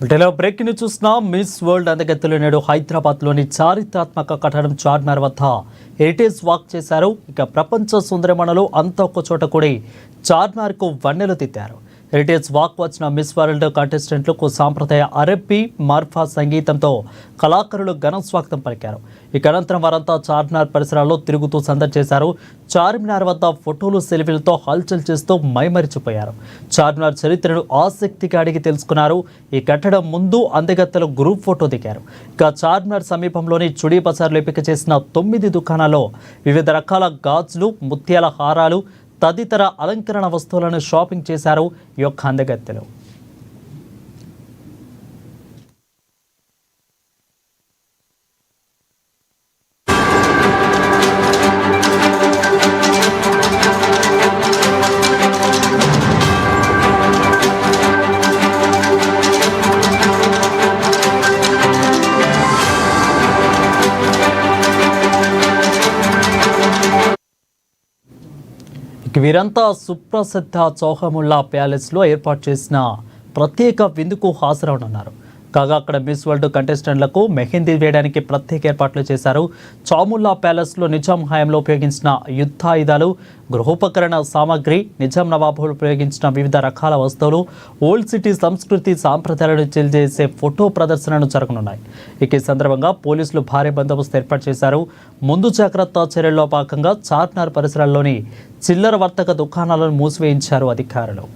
బ్రిటన్లో break news చూసిన miss world అందగత్తెలు నేడు హైదరాబాద్లోని చారిత్రాత్మక కట్టడం చార్మినార్ వద్ద హెరిటేజ్ వాక్ చేశారు. ఇక ప్రపంచ సుందరమణలో అంతా ఒక చోట కూడి చార్మినార్కు వన్నెలు తిత్తారు. హెరిటేజ్ వాక్ వచ్చిన మిస్ వరల్డ్ కంటెస్టెంట్లకు సాంప్రదాయ అరబ్బీ మార్ఫా సంగీతంతో కళాకారులు ఘన స్వాగతం పలికారు. ఇక అనంతరం వారంతా చార్మినార్ పరిసరాల్లో తిరుగుతూ సందడి చేశారు. చార్మినార్ వద్ద ఫోటోలు సెల్ఫీలతో హల్చల్ చేస్తూ మైమరిచిపోయారు. చార్మినార్ చరిత్రను ఆసక్తిగా అడిగి తెలుసుకున్నారు. ఈ కట్టడం ముందు అందగత్తెలు గ్రూప్ ఫోటో దిగారు. ఇక చార్మినార్ సమీపంలోని చుడీ బజార్లో ఎంపిక చేసిన 9 దుకాణాల్లో వివిధ రకాల గాజులు, ముత్యాల హారాలు తదితర అలంకరణ వస్తువులను షాపింగ్ చేశారు ఈ యొక్క అందగత్తెలు. వీరంతా సుప్రసిద్ధ చౌహముల్లా ప్యాలెస్లో ఏర్పాటు చేసిన ప్రత్యేక విందుకు హాజరవనున్నారు. కాగా అక్కడ మిస్ వరల్డ్ కంటెస్టెంట్లకు మెహందీ వేయడానికి ప్రత్యేక ఏర్పాట్లు చేశారు. చౌముల్లా ప్యాలెస్లో నిజాం హయాంలో ఉపయోగించిన యుద్ధాయుధాలు, గృహోపకరణ సామాగ్రి, నిజాం నవాబులు ఉపయోగించిన వివిధ రకాల వస్తువులు, ఓల్డ్ సిటీ సంస్కృతి సాంప్రదాయాలను తెలియజేసే ఫోటో ప్రదర్శనలు జరగనున్నాయి. ఇక ఈ సందర్భంగా పోలీసులు భారీ బందోబస్తు ఏర్పాటు చేశారు. ముందు జాగ్రత్త చర్యల్లో భాగంగా చార్మినార్ పరిసరాల్లోని చిల్లర వర్తక దుకాణాలను మూసివేయించారు అధికారులు.